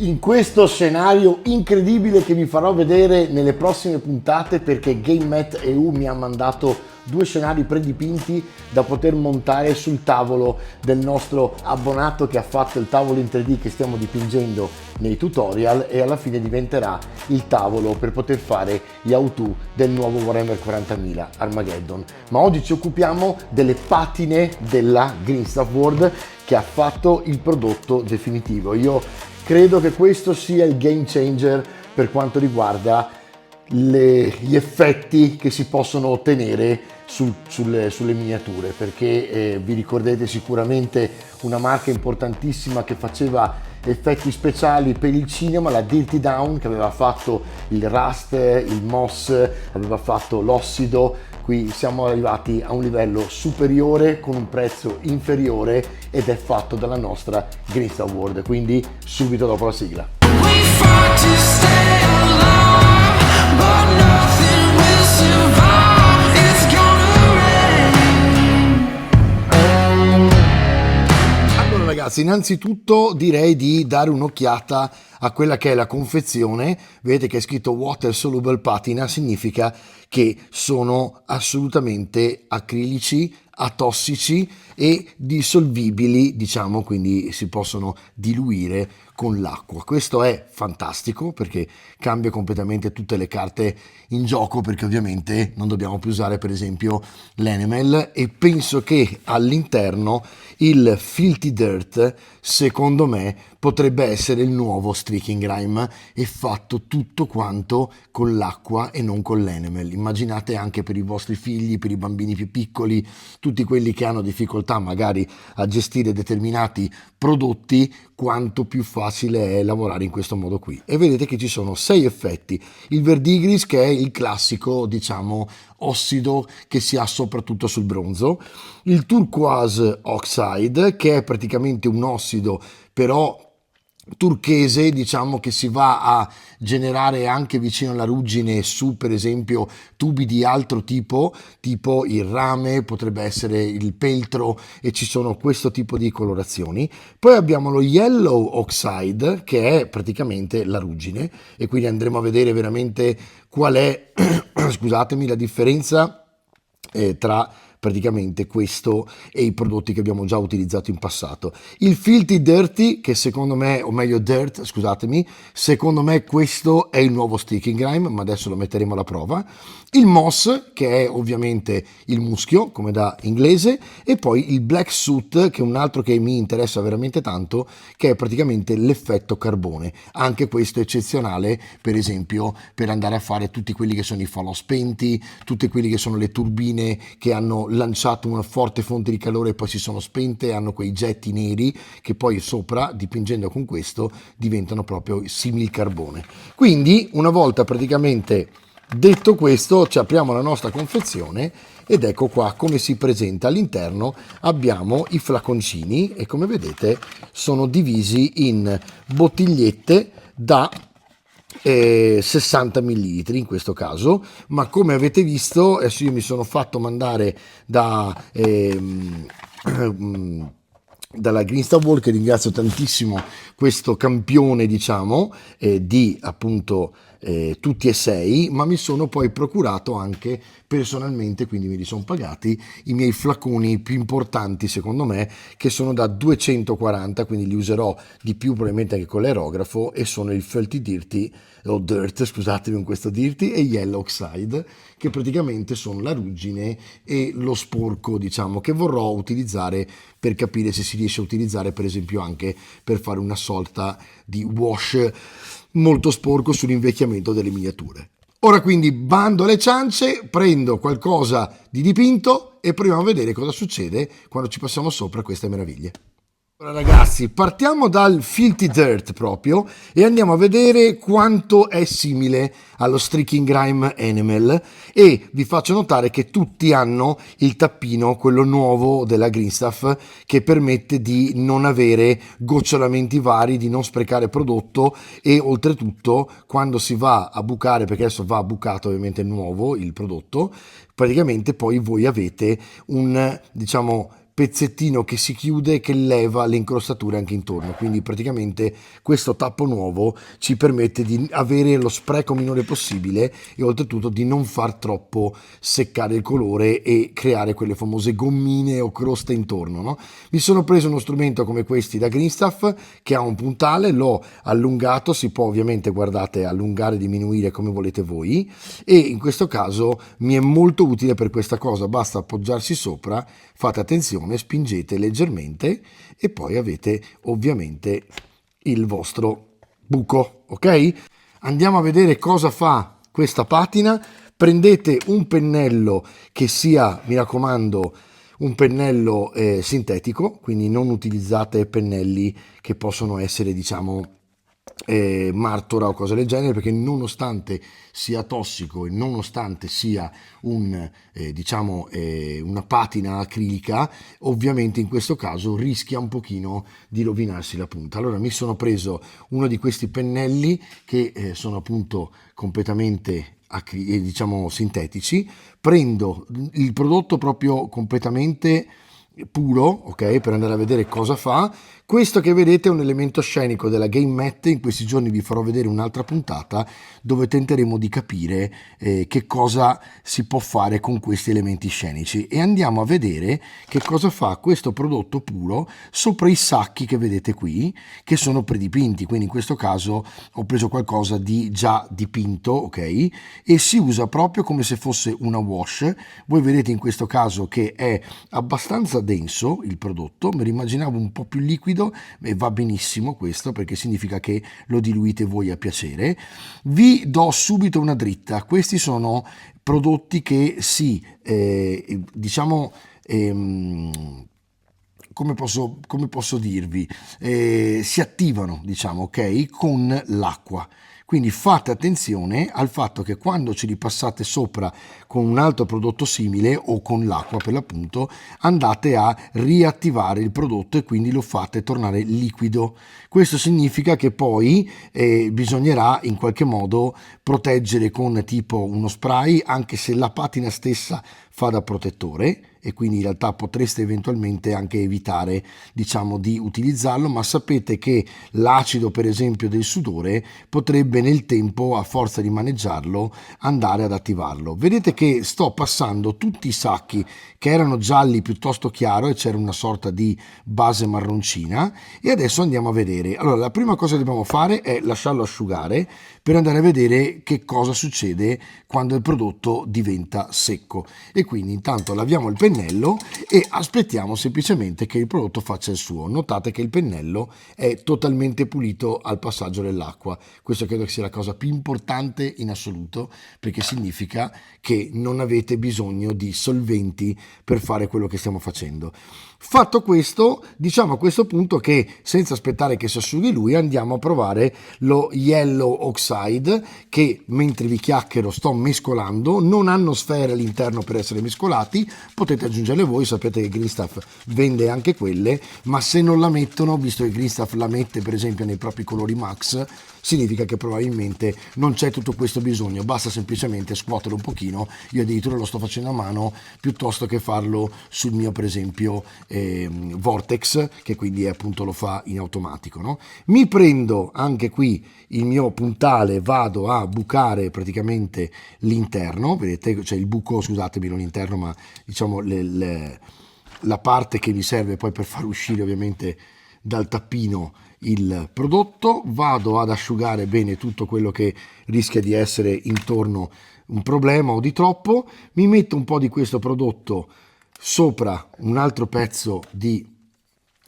in questo scenario incredibile che vi farò vedere nelle prossime puntate, perché GameMat EU mi ha mandato due scenari predipinti da poter montare sul tavolo del nostro abbonato che ha fatto il tavolo in 3D che stiamo dipingendo nei tutorial, e alla fine diventerà il tavolo per poter fare gli how-to del nuovo Warhammer 40.000 Armageddon. Ma oggi ci occupiamo delle patine della Green Stuff World che ha fatto il prodotto definitivo. Io credo che questo sia il game changer per quanto riguarda gli effetti che si possono ottenere sulle miniature, perché vi ricorderete sicuramente una marca importantissima che faceva effetti speciali per il cinema, la Dirty Down, che aveva fatto il rust, il moss, aveva fatto l'ossido. Qui siamo arrivati a un livello superiore con un prezzo inferiore ed è fatto dalla nostra Green Stuff World, quindi subito dopo la sigla. Allora ragazzi, innanzitutto direi di dare un'occhiata a quella che è la confezione. Vedete che è scritto Water Soluble Patina, significa che sono assolutamente acrilici, atossici e dissolvibili, diciamo, quindi si possono diluire con l'acqua. Questo è fantastico perché cambia completamente tutte le carte in gioco, perché ovviamente non dobbiamo più usare per esempio l'enamel, e penso che all'interno il Filthy Dirt secondo me potrebbe essere il nuovo Streaking Grime, e fatto tutto quanto con l'acqua e non con l'enamel. Immaginate anche per i vostri figli, per i bambini più piccoli, tutti quelli che hanno difficoltà magari a gestire determinati prodotti, quanto più facile è lavorare in questo modo qui. E vedete che ci sono 6 effetti. Il verdigris, che è il classico, diciamo, ossido che si ha soprattutto sul bronzo, il turquoise oxide, che è praticamente un ossido però turchese, diciamo, che si va a generare anche vicino alla ruggine su per esempio tubi di altro tipo il rame, potrebbe essere il peltro, e ci sono questo tipo di colorazioni. Poi abbiamo lo yellow oxide, che è praticamente la ruggine, e quindi andremo a vedere veramente qual è scusatemi, la differenza tra praticamente questo e i prodotti che abbiamo già utilizzato in passato. Il Filthy Dirty, che secondo me, o meglio Dirt, scusatemi, secondo me questo è il nuovo Streaking Grime, ma adesso lo metteremo alla prova. Il Moss, che è ovviamente il muschio, come da inglese, e poi il Black Soot, che è un altro che mi interessa veramente tanto, che è praticamente l'effetto carbone. Anche questo è eccezionale, per esempio, per andare a fare tutti quelli che sono i falò spenti, tutti quelli che sono le turbine che hanno lanciato una forte fonte di calore e poi si sono spente, hanno quei getti neri che poi sopra, dipingendo con questo, diventano proprio simil carbone. Quindi una volta praticamente detto questo, ci apriamo la nostra confezione ed ecco qua come si presenta. All'interno abbiamo i flaconcini e come vedete sono divisi in bottigliette da 60 millilitri in questo caso, ma come avete visto adesso io mi sono fatto mandare dalla Green Stuff World, che ringrazio tantissimo, questo campione, diciamo, di appunto tutti e 6, ma mi sono poi procurato anche personalmente, quindi me li sono pagati, i miei flaconi più importanti secondo me, che sono da 240, quindi li userò di più probabilmente anche con l'aerografo, e sono il Filthy Dirty, o Dirt, scusatemi, con questo Dirty, e Yellow Oxide, che praticamente sono la ruggine e lo sporco, diciamo, che vorrò utilizzare per capire se si riesce a utilizzare per esempio anche per fare una sorta di wash molto sporco sull'invecchiamento delle miniature. Ora quindi bando alle ciance, prendo qualcosa di dipinto e proviamo a vedere cosa succede quando ci passiamo sopra queste meraviglie. Allora ragazzi, partiamo dal Filthy Dirt proprio e andiamo a vedere quanto è simile allo Streaking Grime Enamel, e vi faccio notare che tutti hanno il tappino, quello nuovo della Green Stuff, che permette di non avere gocciolamenti vari, di non sprecare prodotto, e oltretutto quando si va a bucare, perché adesso va bucato ovviamente nuovo il prodotto, praticamente poi voi avete un, diciamo, pezzettino che si chiude che leva le incrostature anche intorno, quindi praticamente questo tappo nuovo ci permette di avere lo spreco minore possibile e oltretutto di non far troppo seccare il colore e creare quelle famose gommine o croste intorno, no? Mi sono preso uno strumento come questi da Greenstuff che ha un puntale, l'ho allungato, si può ovviamente, guardate, allungare, diminuire come volete voi, e in questo caso mi è molto utile per questa cosa, basta appoggiarsi sopra, fate attenzione, spingete leggermente e poi avete ovviamente il vostro buco, ok? Andiamo a vedere cosa fa questa patina. Prendete un pennello che sia, mi raccomando, un pennello sintetico, quindi non utilizzate pennelli che possono essere, diciamo, martora o cose del genere, perché nonostante sia tossico e nonostante sia una patina acrilica, ovviamente in questo caso rischia un pochino di rovinarsi la punta. Allora mi sono preso uno di questi pennelli che sono appunto completamente diciamo sintetici, prendo il prodotto proprio completamente puro, ok, per andare a vedere cosa fa. Questo che vedete è un elemento scenico della Game Mat. In questi giorni vi farò vedere un'altra puntata dove tenteremo di capire che cosa si può fare con questi elementi scenici, e andiamo a vedere che cosa fa questo prodotto puro sopra i sacchi che vedete qui, che sono predipinti. Quindi in questo caso ho preso qualcosa di già dipinto, ok, e si usa proprio come se fosse una wash. Voi vedete in questo caso che è abbastanza denso il prodotto, me lo immaginavo un po' più liquido e va benissimo questo perché significa che lo diluite voi a piacere. Vi do subito una dritta: questi sono prodotti che come posso dirvi, si attivano, diciamo, ok, con l'acqua. Quindi fate attenzione al fatto che quando ci ripassate sopra con un altro prodotto simile o con l'acqua per l'appunto, andate a riattivare il prodotto e quindi lo fate tornare liquido. Questo significa che poi bisognerà in qualche modo proteggere con tipo uno spray, anche se la patina stessa fa da protettore, e quindi in realtà potreste eventualmente anche evitare, diciamo, di utilizzarlo, ma sapete che l'acido, per esempio, del sudore potrebbe nel tempo, a forza di maneggiarlo, andare ad attivarlo. Vedete che sto passando tutti i sacchi che erano gialli piuttosto chiaro e c'era una sorta di base marroncina, e adesso andiamo a vedere. Allora, la prima cosa che dobbiamo fare è lasciarlo asciugare per andare a vedere che cosa succede quando il prodotto diventa secco. E quindi intanto laviamo il pennello e aspettiamo semplicemente che il prodotto faccia il suo. Notate che il pennello è totalmente pulito al passaggio dell'acqua. Questo credo che sia la cosa più importante in assoluto, perché significa che non avete bisogno di solventi per fare quello che stiamo facendo. Fatto questo, diciamo a questo punto che senza aspettare che si asciughi lui andiamo a provare lo Yellow Oxide, che mentre vi chiacchiero sto mescolando. Non hanno sfere all'interno per essere mescolati, potete aggiungerle voi, sapete che Greenstuff vende anche quelle, ma se non la mettono, visto che Greenstuff la mette per esempio nei propri colori Max, significa che probabilmente non c'è tutto questo bisogno, basta semplicemente scuoterlo un pochino. Io addirittura lo sto facendo a mano piuttosto che farlo sul mio per esempio Vortex, che quindi appunto lo fa in automatico, no? Mi prendo anche qui il mio puntale, vado a bucare praticamente l'interno, vedete c'è il buco, scusatemi, non l'interno ma diciamo la parte che mi serve poi per far uscire ovviamente dal tappino il prodotto. Vado ad asciugare bene tutto quello che rischia di essere intorno un problema o di troppo. Mi metto un po' di questo prodotto sopra un altro pezzo di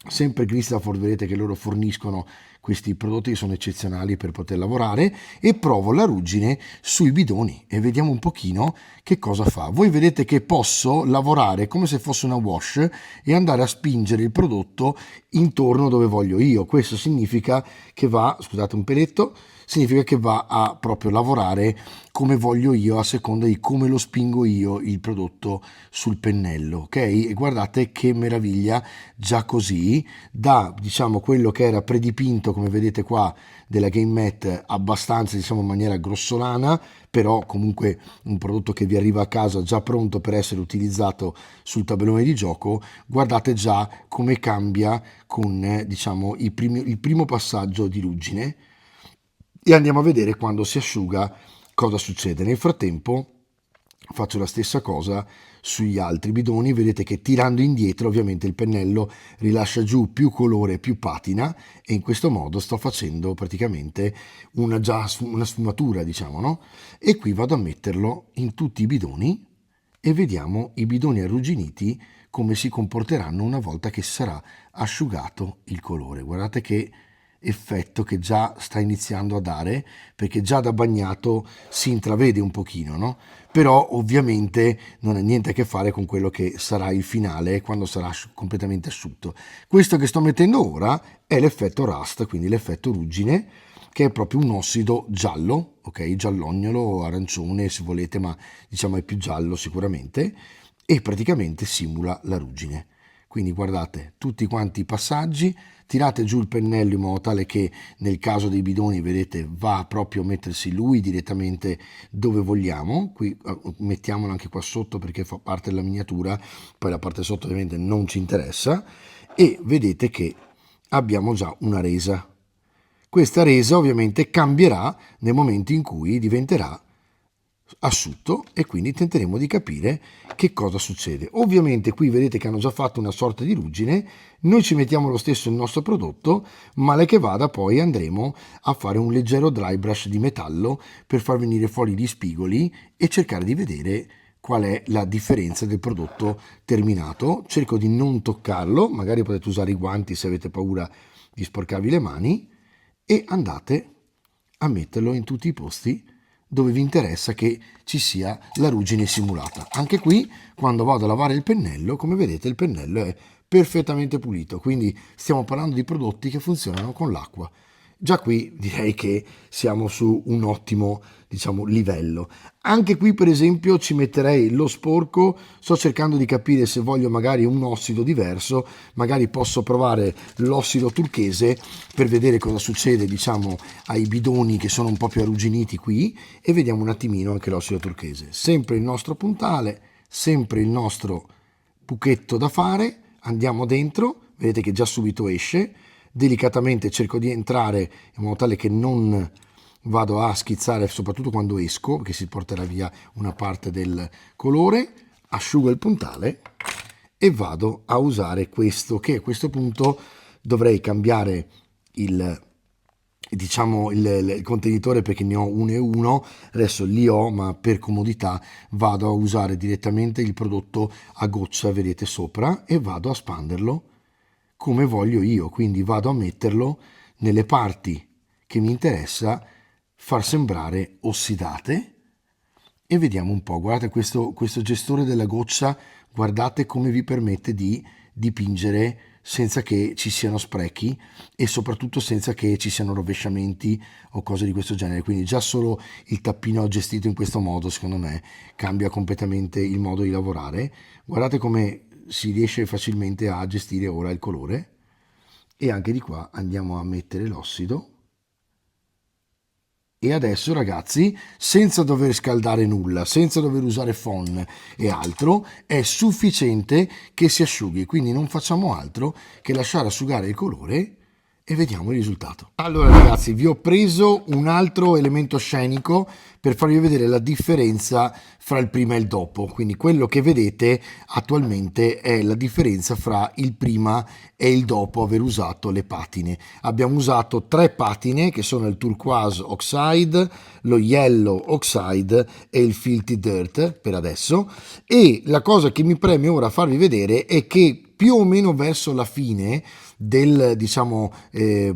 sempre Gristafor, vedete che loro forniscono questi prodotti che sono eccezionali per poter lavorare, e provo la ruggine sui bidoni e vediamo un pochino che cosa fa. Voi vedete che posso lavorare come se fosse una wash e andare a spingere il prodotto intorno dove voglio io. Questo significa che va, scusate un peletto, significa che va a proprio lavorare come voglio io, a seconda di come lo spingo io il prodotto sul pennello, ok? E guardate che meraviglia, già così, da diciamo quello che era predipinto, come vedete qua, della Game Mat, abbastanza diciamo in maniera grossolana, però comunque un prodotto che vi arriva a casa già pronto per essere utilizzato sul tabellone di gioco. Guardate già come cambia con diciamo il primo passaggio di ruggine, e andiamo a vedere quando si asciuga cosa succede. Nel frattempo faccio la stessa cosa sugli altri bidoni. Vedete che tirando indietro ovviamente il pennello rilascia giù più colore, più patina, e in questo modo sto facendo praticamente una sfumatura, diciamo, no? E qui vado a metterlo in tutti i bidoni e vediamo i bidoni arrugginiti come si comporteranno una volta che sarà asciugato il colore. Guardate che effetto che già sta iniziando a dare, perché già da bagnato si intravede un pochino, no? Però ovviamente non ha niente a che fare con quello che sarà il finale quando sarà completamente asciutto. Questo che sto mettendo ora è l'effetto rust, quindi l'effetto ruggine, che è proprio un ossido giallo, ok? Giallognolo, arancione se volete, ma diciamo è più giallo sicuramente, e praticamente simula la ruggine. Quindi guardate tutti quanti i passaggi, tirate giù il pennello in modo tale che nel caso dei bidoni, vedete, va proprio a mettersi lui direttamente dove vogliamo. Qui mettiamolo anche qua sotto perché fa parte della miniatura, poi la parte sotto ovviamente non ci interessa, e vedete che abbiamo già una resa. Questa resa ovviamente cambierà nel momento in cui diventerà asciutto, e quindi tenteremo di capire che cosa succede. Ovviamente qui vedete che hanno già fatto una sorta di ruggine, noi ci mettiamo lo stesso il nostro prodotto, male che vada poi andremo a fare un leggero dry brush di metallo per far venire fuori gli spigoli e cercare di vedere qual è la differenza del prodotto terminato. Cerco di non toccarlo, magari potete usare i guanti se avete paura di sporcarvi le mani, e andate a metterlo in tutti i posti dove vi interessa che ci sia la ruggine simulata. Anche qui, quando vado a lavare il pennello, come vedete il pennello è perfettamente pulito, quindi stiamo parlando di prodotti che funzionano con l'acqua. Già qui direi che siamo su un ottimo, diciamo, livello. Anche qui per esempio ci metterei lo sporco, sto cercando di capire se voglio magari un ossido diverso, magari posso provare l'ossido turchese per vedere cosa succede, diciamo, ai bidoni che sono un po' più arrugginiti qui, e vediamo un attimino anche l'ossido turchese. Sempre il nostro puntale, sempre il nostro buchetto da fare, andiamo dentro, vedete che già subito esce. Delicatamente cerco di entrare in modo tale che non vado a schizzare, soprattutto quando esco, perché si porterà via una parte del colore. Asciugo il puntale e vado a usare questo, che a questo punto dovrei cambiare il contenitore perché ne ho uno e uno, adesso li ho, ma per comodità vado a usare direttamente il prodotto a goccia, vedete sopra, e vado a spanderlo come voglio io, quindi vado a metterlo nelle parti che mi interessa far sembrare ossidate, e vediamo un po'. Guardate questo gestore della goccia, guardate come vi permette di dipingere senza che ci siano sprechi e soprattutto senza che ci siano rovesciamenti o cose di questo genere. Quindi già solo il tappino gestito in questo modo, secondo me, cambia completamente il modo di lavorare. Guardate come si riesce facilmente a gestire ora il colore, e anche di qua andiamo a mettere l'ossido. E adesso ragazzi, senza dover scaldare nulla, senza dover usare phon e altro, è sufficiente che si asciughi, quindi non facciamo altro che lasciare asciugare il colore e vediamo il risultato. Allora ragazzi, vi ho preso un altro elemento scenico per farvi vedere la differenza fra il prima e il dopo. Quindi quello che vedete attualmente è la differenza fra il prima e il dopo aver usato le patine. Abbiamo usato 3 patine che sono il Turquoise Oxide, lo Yellow Oxide e il Filthy Dirt per adesso, e la cosa che mi preme ora farvi vedere è che più o meno verso la fine del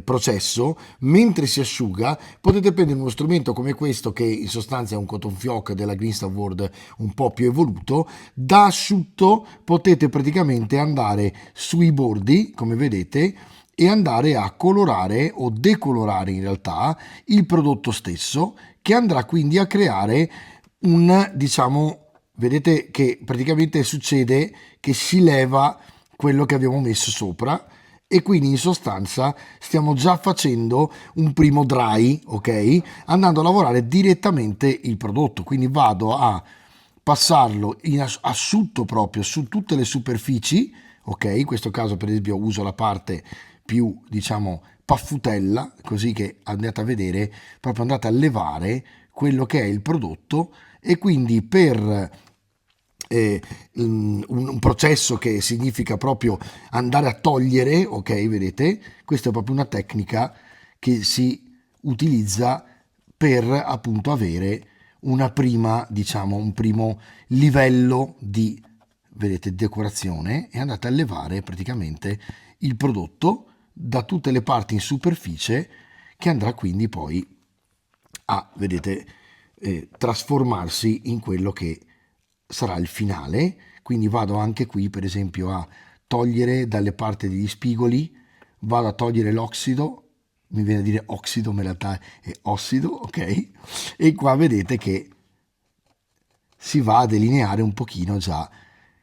processo, mentre si asciuga, potete prendere uno strumento come questo, che in sostanza è un cotton fioc della Greenstaff World un po' più evoluto. Da asciutto potete praticamente andare sui bordi, come vedete, e andare a colorare o decolorare in realtà il prodotto stesso, che andrà quindi a creare un, diciamo, vedete che praticamente succede che si leva quello che abbiamo messo sopra, e quindi in sostanza stiamo già facendo un primo dry, ok? Andando a lavorare direttamente il prodotto, quindi vado a passarlo in asciutto proprio su tutte le superfici, ok? In questo caso per esempio uso la parte più, diciamo, paffutella, così che andate a vedere, proprio andate a levare quello che è il prodotto, e quindi per un processo che significa proprio andare a togliere, ok, vedete, questa è proprio una tecnica che si utilizza per appunto avere una prima, diciamo, un primo livello di, vedete, decorazione, e andate a levare praticamente il prodotto da tutte le parti in superficie, che andrà quindi poi a, vedete, trasformarsi in quello che sarà il finale. Quindi vado anche qui per esempio a togliere dalle parti degli spigoli, vado a togliere l'ossido, mi viene a dire ossido ma in realtà è ossido, ok? E qua vedete che si va a delineare un pochino già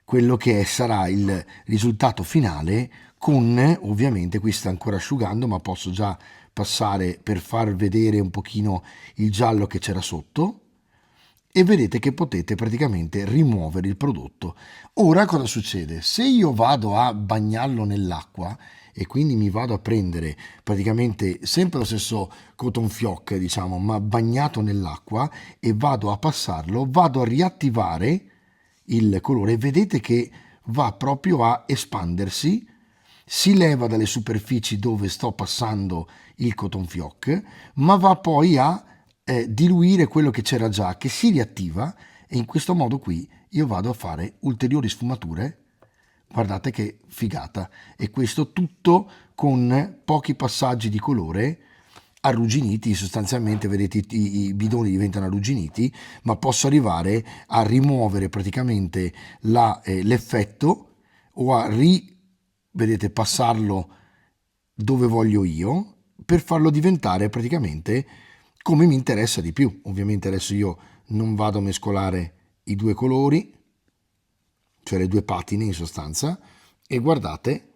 quello che sarà il risultato finale, con, ovviamente qui sta ancora asciugando ma posso già passare per far vedere un pochino il giallo che c'era sotto, e vedete che potete praticamente rimuovere il prodotto. Ora cosa succede? Se io vado a bagnarlo nell'acqua e quindi mi vado a prendere praticamente sempre lo stesso cotton fioc, diciamo, ma bagnato nell'acqua, e vado a passarlo, vado a riattivare il colore, vedete che va proprio a espandersi, si leva dalle superfici dove sto passando il cotton fioc, ma va poi a diluire quello che c'era già, che si riattiva, e in questo modo qui io vado a fare ulteriori sfumature. Guardate che figata! E questo tutto con pochi passaggi di colore arrugginiti, sostanzialmente vedete i bidoni diventano arrugginiti, ma posso arrivare a rimuovere praticamente l'effetto, o a vedete, passarlo dove voglio io, per farlo diventare praticamente come mi interessa di più. Ovviamente adesso io non vado a mescolare i due colori, cioè le due patine in sostanza, e guardate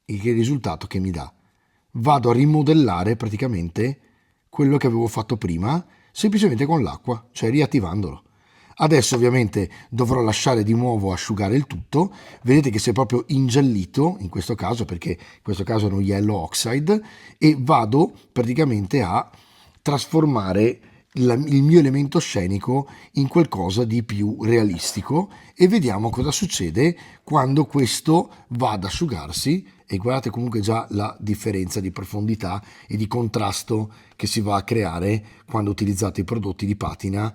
il risultato che mi dà. Vado a rimodellare praticamente quello che avevo fatto prima, semplicemente con l'acqua, cioè riattivandolo. Adesso ovviamente dovrò lasciare di nuovo asciugare il tutto, vedete che si è proprio ingiallito in questo caso, perché in questo caso è uno yellow oxide, e vado praticamente a trasformare il mio elemento scenico in qualcosa di più realistico, e vediamo cosa succede quando questo va ad asciugarsi. E guardate comunque già la differenza di profondità e di contrasto che si va a creare quando utilizzate i prodotti di patina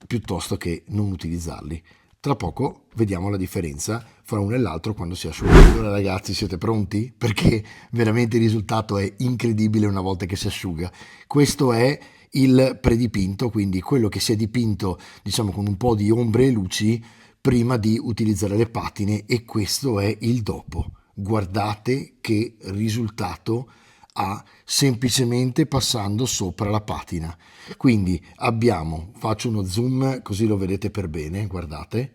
piuttosto che non utilizzarli. Tra poco vediamo la differenza fra uno e l'altro quando si asciuga. Allora ragazzi, siete pronti? Perché veramente il risultato è incredibile una volta che si asciuga. Questo è il predipinto, quindi quello che si è dipinto, diciamo, con un po' di ombre e luci prima di utilizzare le patine, e questo è il dopo. Guardate che risultato ha semplicemente passando sopra la patina. Quindi abbiamo, faccio uno zoom così lo vedete per bene, guardate,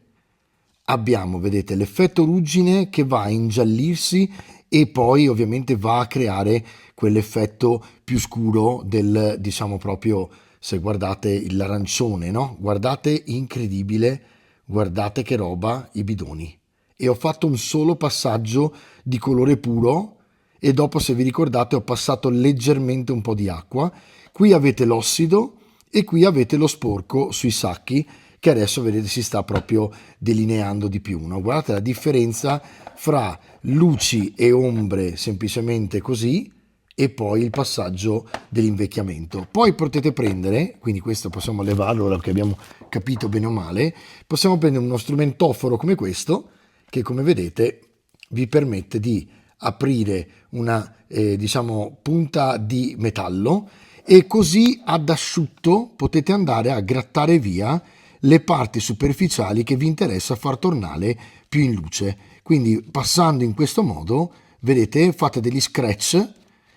abbiamo, vedete, l'effetto ruggine che va a ingiallirsi e poi ovviamente va a creare quell'effetto più scuro del, diciamo, proprio, se guardate l'arancione, no? Guardate, incredibile, guardate che roba i bidoni. E ho fatto un solo passaggio di colore puro, e dopo, se vi ricordate, ho passato leggermente un po' di acqua. Qui avete l'ossido e qui avete lo sporco sui sacchi, che adesso vedete si sta proprio delineando di più, no? Guardate la differenza fra luci e ombre semplicemente così, e poi il passaggio dell'invecchiamento. Poi potete prendere, quindi questo possiamo levarlo ora che abbiamo capito bene o male, possiamo prendere uno strumentoforo come questo, che come vedete vi permette di aprire una diciamo punta di metallo, e così ad asciutto potete andare a grattare via le parti superficiali che vi interessa far tornare più in luce. Quindi passando in questo modo vedete, fate degli scratch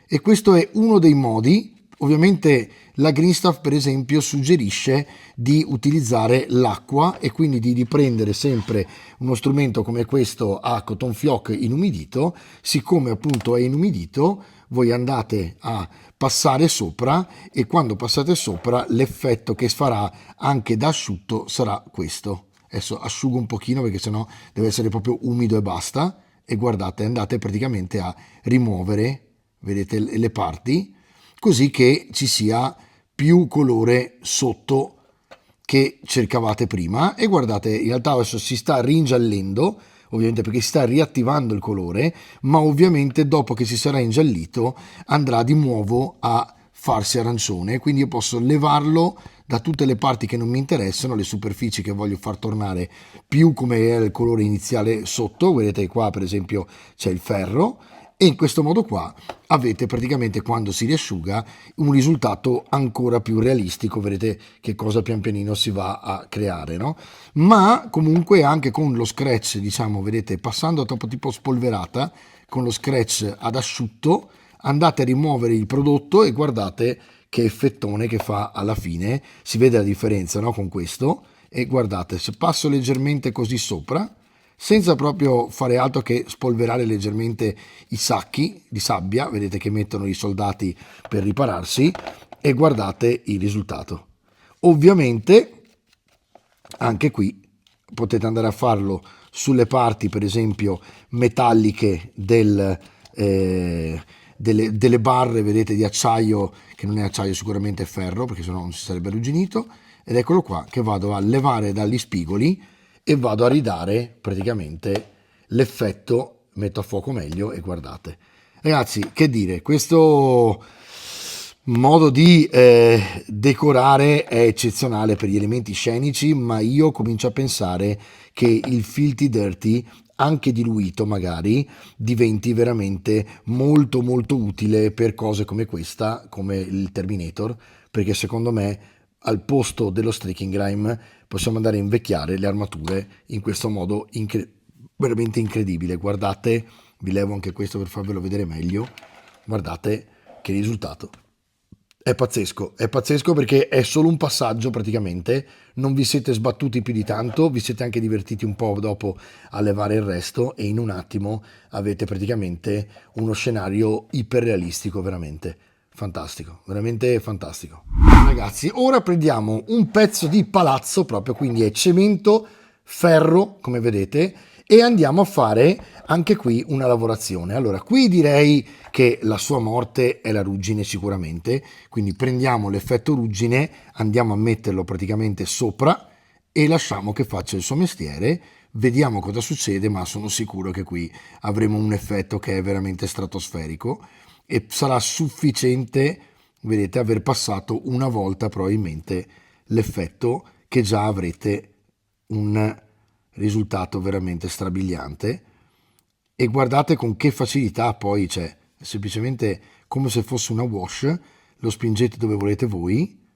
e questo è uno dei modi. Ovviamente la Green Stuff per esempio suggerisce di utilizzare l'acqua e quindi di riprendere sempre uno strumento come questo a cotton fioc inumidito. Siccome appunto è inumidito, voi andate a passare sopra e quando passate sopra l'effetto che farà anche da asciutto sarà questo. Adesso asciugo un pochino perché sennò deve essere proprio umido e basta. E guardate, andate praticamente a rimuovere, vedete, le parti, così che ci sia più colore sotto che cercavate prima. E guardate, in realtà adesso si sta ringiallendo, ovviamente perché si sta riattivando il colore, ma ovviamente dopo che si sarà ingiallito andrà di nuovo a farsi arancione, quindi io posso levarlo da tutte le parti che non mi interessano, le superfici che voglio far tornare più come era il colore iniziale sotto. Vedete qua per esempio c'è il ferro, e in questo modo qua avete praticamente, quando si riasciuga, un risultato ancora più realistico. Vedete che cosa pian pianino si va a creare, no? Ma comunque anche con lo scratch, diciamo, vedete, passando dopo tipo spolverata, con lo scratch ad asciutto, andate a rimuovere il prodotto e guardate che effettone che fa alla fine. Si vede la differenza, no? Con questo. E guardate, se passo leggermente così sopra, senza proprio fare altro che spolverare leggermente i sacchi di sabbia, vedete che mettono i soldati per ripararsi, e guardate il risultato. Ovviamente anche qui potete andare a farlo sulle parti per esempio metalliche delle barre, vedete, di acciaio, che non è acciaio, sicuramente è ferro, perché sennò non si sarebbe arrugginito. Ed eccolo qua che vado a levare dagli spigoli e vado a ridare praticamente l'effetto. Metto a fuoco meglio e guardate, ragazzi, che dire, questo modo di decorare è eccezionale per gli elementi scenici, ma io comincio a pensare che il Filthy Dirty, anche diluito magari, diventi veramente molto molto utile per cose come questa, come il Terminator, perché secondo me al posto dello Streaking Grime possiamo andare a invecchiare le armature in questo modo veramente incredibile. Guardate, vi levo anche questo per farvelo vedere meglio. Guardate che risultato. È pazzesco perché è solo un passaggio praticamente, non vi siete sbattuti più di tanto, vi siete anche divertiti un po' dopo a levare il resto e in un attimo avete praticamente uno scenario iperrealistico, veramente fantastico, veramente fantastico. Ragazzi, ora prendiamo un pezzo di palazzo proprio, quindi è cemento, ferro, come vedete, e andiamo a fare anche qui una lavorazione. Allora, qui direi che la sua morte è la ruggine sicuramente, quindi prendiamo l'effetto ruggine, andiamo a metterlo praticamente sopra e lasciamo che faccia il suo mestiere, vediamo cosa succede, ma sono sicuro che qui avremo un effetto che è veramente stratosferico e sarà sufficiente, vedete, aver passato una volta probabilmente l'effetto, che già avrete un risultato veramente strabiliante. E guardate con che facilità poi c'è, è semplicemente come se fosse una wash, lo spingete dove volete voi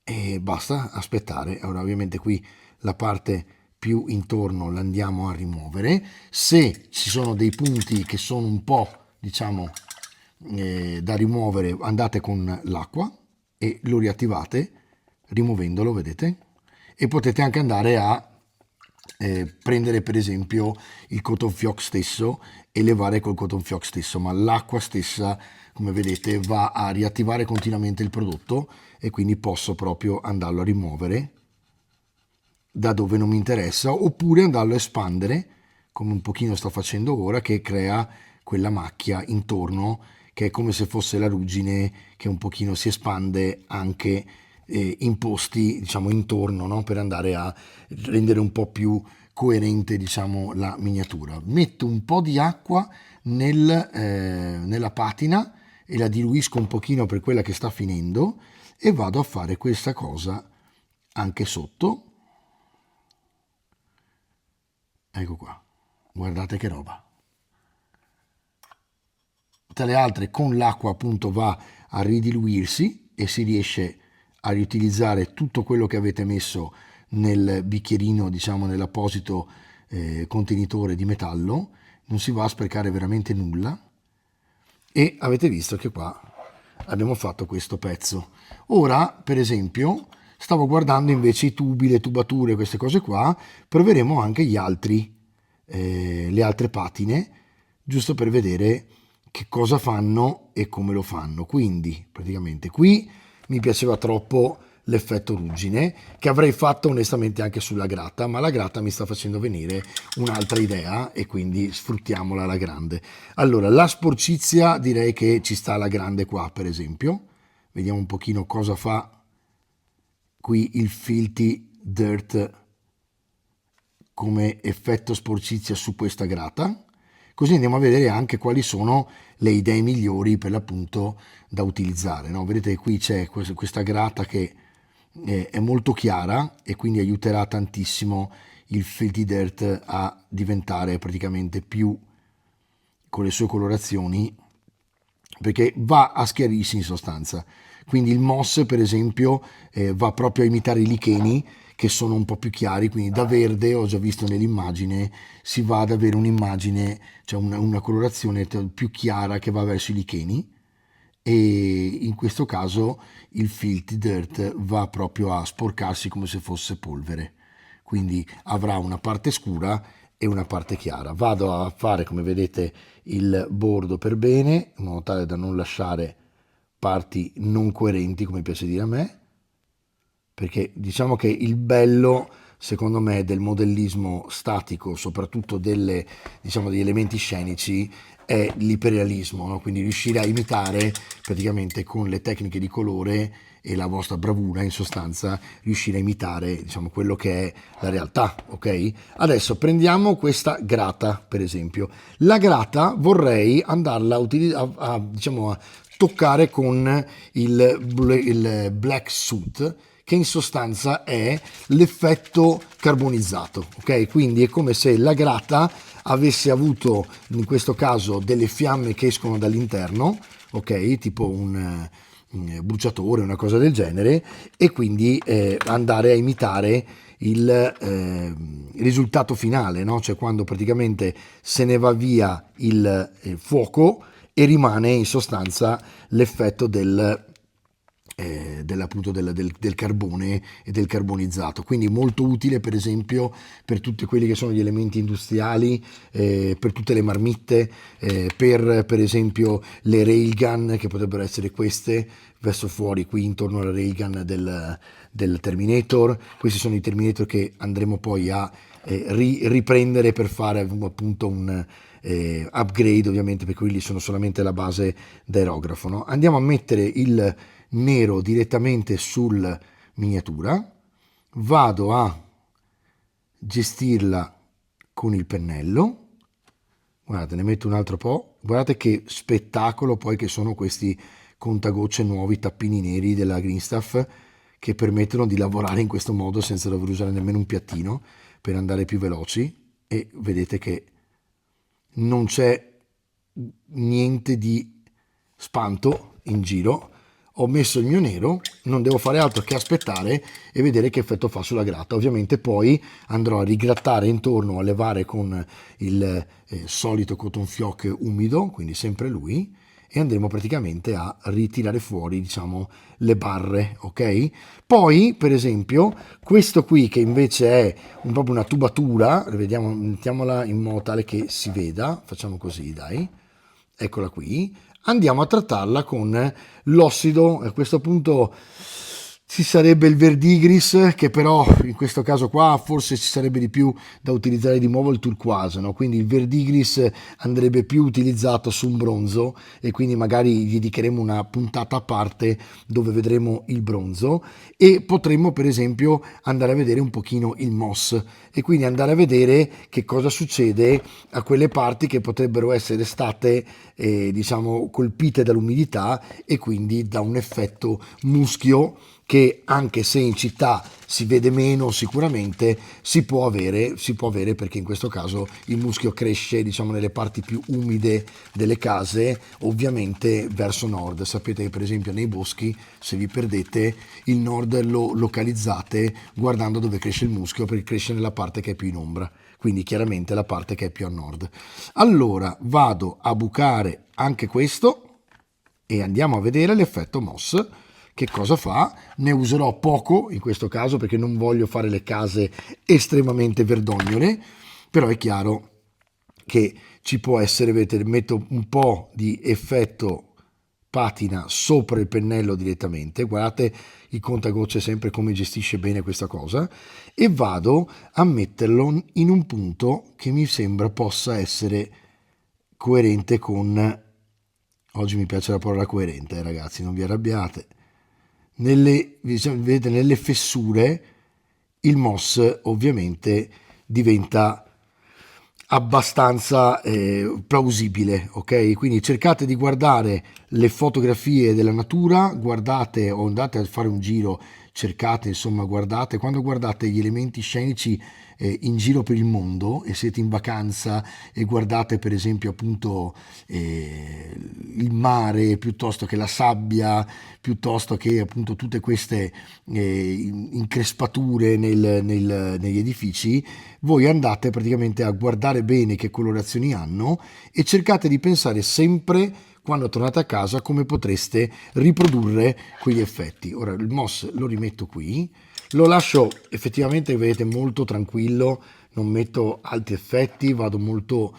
e basta aspettare. Ora ovviamente qui la parte più intorno la andiamo a rimuovere. Se ci sono dei punti che sono un po', diciamo, da rimuovere, andate con l'acqua e lo riattivate rimuovendolo, vedete? E potete anche andare a prendere per esempio il cotton fioc stesso e levare col cotton fioc stesso, ma l'acqua stessa, come vedete, va a riattivare continuamente il prodotto e quindi posso proprio andarlo a rimuovere da dove non mi interessa, oppure andarlo a espandere come un pochino sto facendo ora, che crea quella macchia intorno che è come se fosse la ruggine che un pochino si espande anche in posti, diciamo, intorno, no? Per andare a rendere un po' più coerente, diciamo, la miniatura. Metto un po' di acqua nella patina e la diluisco un pochino per quella che sta finendo e vado a fare questa cosa anche sotto. Ecco qua, guardate che roba. Tutte le altre con l'acqua appunto va a ridiluirsi e si riesce a riutilizzare tutto quello che avete messo nel bicchierino, diciamo nell'apposito contenitore di metallo, non si va a sprecare veramente nulla. E avete visto che qua abbiamo fatto questo pezzo. Ora, per esempio, stavo guardando invece i tubi, le tubature, queste cose qua, proveremo anche le altre patine, giusto per vedere che cosa fanno e come lo fanno. Quindi, praticamente qui mi piaceva troppo l'effetto ruggine, che avrei fatto onestamente anche sulla grata, ma la grata mi sta facendo venire un'altra idea e quindi sfruttiamola alla grande. Allora, la sporcizia direi che ci sta alla grande qua, per esempio. Vediamo un pochino cosa fa qui il Filthy Dirt come effetto sporcizia su questa grata. Così andiamo a vedere anche quali sono le idee migliori per l'appunto da utilizzare, no? Vedete che qui c'è questa grata che è molto chiara e quindi aiuterà tantissimo il Filthy Dirt a diventare praticamente più, con le sue colorazioni, perché va a schiarirsi in sostanza. Quindi il moss, per esempio, va proprio a imitare i licheni, che sono un po' più chiari, quindi da verde, ho già visto nell'immagine, si va ad avere un'immagine, cioè una colorazione più chiara che va verso i licheni, e in questo caso il Filthy Dirt va proprio a sporcarsi come se fosse polvere, quindi avrà una parte scura e una parte chiara. Vado a fare, come vedete, il bordo per bene, in modo tale da non lasciare parti non coerenti, come piace dire a me, perché diciamo che il bello, secondo me, del modellismo statico, soprattutto diciamo, degli elementi scenici, è l'iperrealismo, no? Quindi riuscire a imitare praticamente con le tecniche di colore e la vostra bravura, in sostanza, riuscire a imitare, diciamo, quello che è la realtà, ok? Adesso prendiamo questa grata, per esempio. La grata vorrei andarla diciamo, a toccare con il black suit, che in sostanza è l'effetto carbonizzato, ok? Quindi è come se la grata avesse avuto in questo caso delle fiamme che escono dall'interno, ok? Tipo un bruciatore, una cosa del genere, e quindi andare a imitare il risultato finale, no? Cioè quando praticamente se ne va via il fuoco e rimane in sostanza l'effetto appunto del carbone e del carbonizzato, quindi molto utile per esempio per tutti quelli che sono gli elementi industriali, per tutte le marmitte, per esempio le railgun, che potrebbero essere queste verso fuori qui intorno alla railgun del Terminator. Questi sono i Terminator che andremo poi a riprendere per fare appunto un upgrade, ovviamente, per quelli sono solamente la base d'aerografo, no? Andiamo a mettere il nero direttamente sul miniatura, vado a gestirla con il pennello. Guardate, ne metto un altro po', guardate che spettacolo poi che sono questi contagocce nuovi, tappini neri della Greenstuff, che permettono di lavorare in questo modo senza dover usare nemmeno un piattino per andare più veloci, e vedete che non c'è niente di spanto in giro. Ho messo il mio nero, non devo fare altro che aspettare e vedere che effetto fa sulla grata. Ovviamente poi andrò a rigrattare intorno, a levare con il solito cotton fioc umido, quindi sempre lui, e andremo praticamente a ritirare fuori, diciamo, le barre, ok? Poi, per esempio, questo qui che invece è proprio una tubatura, vediamo, mettiamola in modo tale che si veda, facciamo così, dai, eccola qui, andiamo a trattarla con l'ossido. A questo punto ci sarebbe il verdigris, che però in questo caso qua forse ci sarebbe di più da utilizzare di nuovo il turquoise, no? Quindi il verdigris andrebbe più utilizzato su un bronzo, e quindi magari gli dedicheremo una puntata a parte dove vedremo il bronzo, e potremmo per esempio andare a vedere un pochino il moss, e quindi andare a vedere che cosa succede a quelle parti che potrebbero essere state diciamo colpite dall'umidità e quindi da un effetto muschio che anche se in città si vede meno, sicuramente si può avere, perché in questo caso il muschio cresce, diciamo, nelle parti più umide delle case, ovviamente verso nord. Sapete che per esempio nei boschi, se vi perdete, il nord lo localizzate guardando dove cresce il muschio, perché cresce nella parte che è più in ombra, quindi chiaramente la parte che è più a nord. Allora vado a bucare anche questo e andiamo a vedere l'effetto moss. Che cosa fa? Ne userò poco in questo caso perché non voglio fare le case estremamente verdognole, però è chiaro che ci può essere, vedete, metto un po' di effetto patina sopra il pennello direttamente, guardate il contagocce sempre come gestisce bene questa cosa, e vado a metterlo in un punto che mi sembra possa essere coerente con... Oggi mi piace la parola coerente, ragazzi, non vi arrabbiate. Vedete, nelle fessure il moss ovviamente diventa abbastanza plausibile, ok? Quindi cercate di guardare le fotografie della natura, guardate o andate a fare un giro, cercate, insomma, guardate, quando guardate gli elementi scenici in giro per il mondo e siete in vacanza e guardate per esempio appunto il mare piuttosto che la sabbia, piuttosto che appunto tutte queste increspature negli edifici, voi andate praticamente a guardare bene che colorazioni hanno e cercate di pensare sempre quando tornate a casa come potreste riprodurre quegli effetti. Ora il moss lo rimetto qui, lo lascio effettivamente, vedete, molto tranquillo, non metto altri effetti, vado molto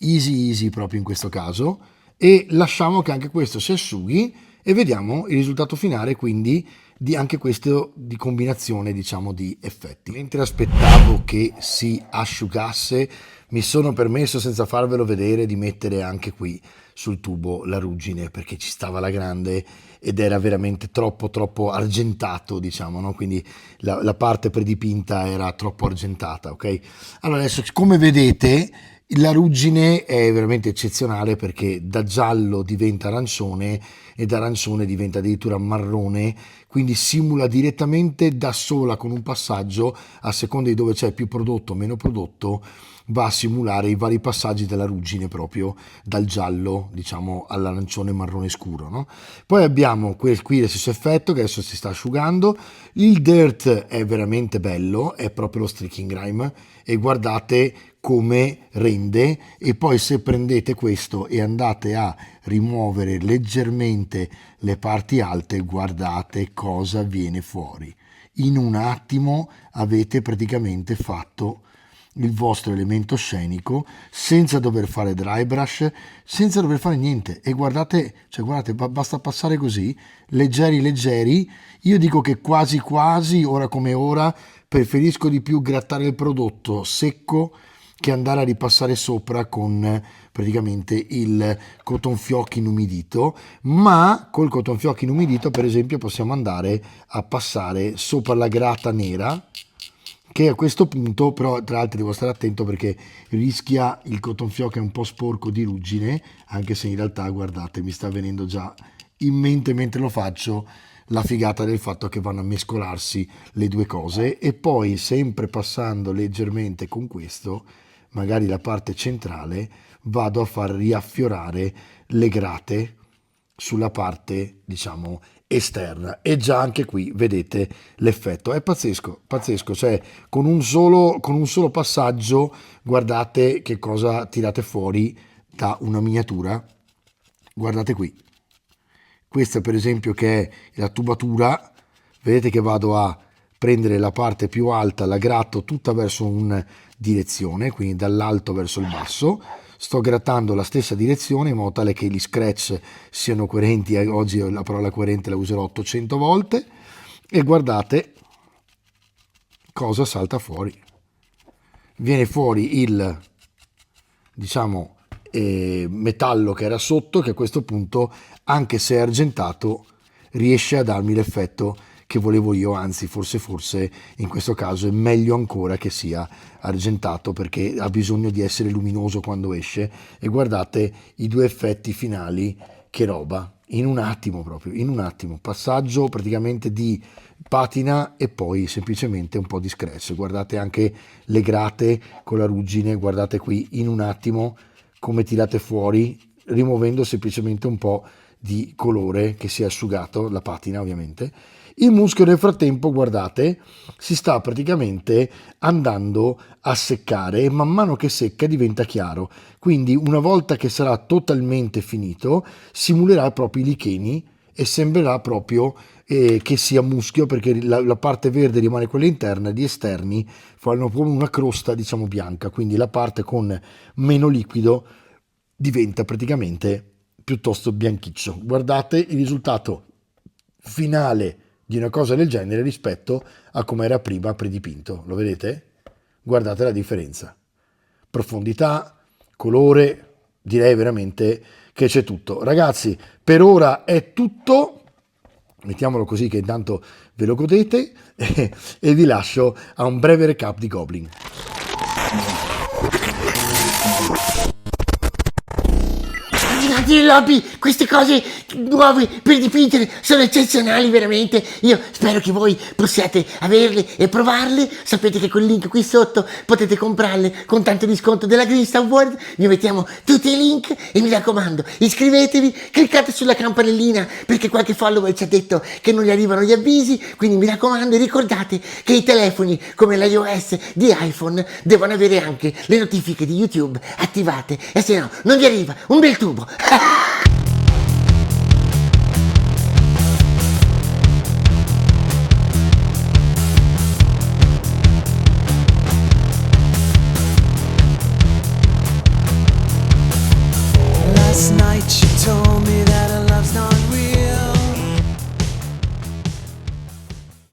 easy proprio in questo caso e lasciamo che anche questo si asciughi e vediamo il risultato finale, quindi di anche questo di combinazione, diciamo, di effetti. Mentre aspettavo che si asciugasse mi sono permesso, senza farvelo vedere, di mettere anche qui sul tubo la ruggine perché ci stava la grande ed era veramente troppo argentato, diciamo, no? Quindi la parte predipinta era troppo argentata, ok? Allora adesso, come vedete, la ruggine è veramente eccezionale perché da giallo diventa arancione e da arancione diventa addirittura marrone, quindi simula direttamente da sola con un passaggio, a seconda di dove c'è più prodotto o meno prodotto, va a simulare i vari passaggi della ruggine proprio dal giallo, diciamo, all'arancione marrone scuro, no? Poi abbiamo qui lo stesso effetto che adesso si sta asciugando. Il dirt è veramente bello, è proprio lo streaking grime e guardate come rende. E poi se prendete questo e andate a rimuovere leggermente le parti alte, guardate cosa viene fuori. In un attimo avete praticamente fatto il vostro elemento scenico senza dover fare dry brush, senza dover fare niente. E guardate, cioè guardate, basta passare così, leggeri. Io dico che quasi ora come ora preferisco di più grattare il prodotto secco che andare a ripassare sopra con praticamente il cotton fioc inumidito, ma col cotton fioc inumidito per esempio possiamo andare a passare sopra la grata nera, che a questo punto però tra l'altro devo stare attento perché rischia, il cotton fioc è un po' sporco di ruggine, anche se in realtà guardate mi sta venendo già in mente mentre lo faccio la figata del fatto che vanno a mescolarsi le due cose. E poi sempre passando leggermente con questo, magari la parte centrale, vado a far riaffiorare le grate sulla parte, diciamo, esterna. E già anche qui vedete l'effetto, è pazzesco, cioè con un solo passaggio guardate che cosa tirate fuori da una miniatura. Guardate qui, questa per esempio che è la tubatura, vedete che vado a prendere la parte più alta, la gratto tutta verso una direzione, quindi dall'alto verso il basso, sto grattando la stessa direzione in modo tale che gli scratch siano coerenti. Oggi la parola coerente la userò 800 volte e guardate cosa salta fuori. Viene fuori il, diciamo, metallo che era sotto, che a questo punto, anche se è argentato, riesce a darmi l'effetto che volevo io, anzi forse in questo caso è meglio ancora che sia argentato perché ha bisogno di essere luminoso quando esce. E guardate i due effetti finali che roba, in un attimo proprio, in un attimo, passaggio praticamente di patina e poi semplicemente un po' di scratch. Guardate anche le grate con la ruggine, guardate qui in un attimo come tirate fuori, rimuovendo semplicemente un po' di colore che si è asciugato, la patina ovviamente. Il muschio nel frattempo, guardate, si sta praticamente andando a seccare e man mano che secca diventa chiaro. Quindi una volta che sarà totalmente finito, simulerà proprio i licheni e sembrerà proprio che sia muschio, perché la parte verde rimane quella interna, gli esterni fanno come una crosta, diciamo, bianca, quindi la parte con meno liquido diventa praticamente piuttosto bianchiccio. Guardate il risultato finale di una cosa del genere rispetto a come era prima predipinto. Lo vedete? Guardate la differenza. Profondità, colore, direi veramente che c'è tutto. Ragazzi, per ora è tutto. Mettiamolo così che intanto ve lo godete e vi lascio a un breve recap di Goblin. Ragazzi del lobby, queste cose nuove per dipingere sono eccezionali veramente. Io spero che voi possiate averle e provarle. Sapete che col link qui sotto potete comprarle con tanto disconto della Green Star World. Vi mettiamo tutti i link e mi raccomando, iscrivetevi, cliccate sulla campanellina perché qualche follower ci ha detto che non gli arrivano gli avvisi. Quindi mi raccomando, ricordate che i telefoni come l'iOS di iPhone devono avere anche le notifiche di YouTube attivate, e se no non vi arriva un bel tubo.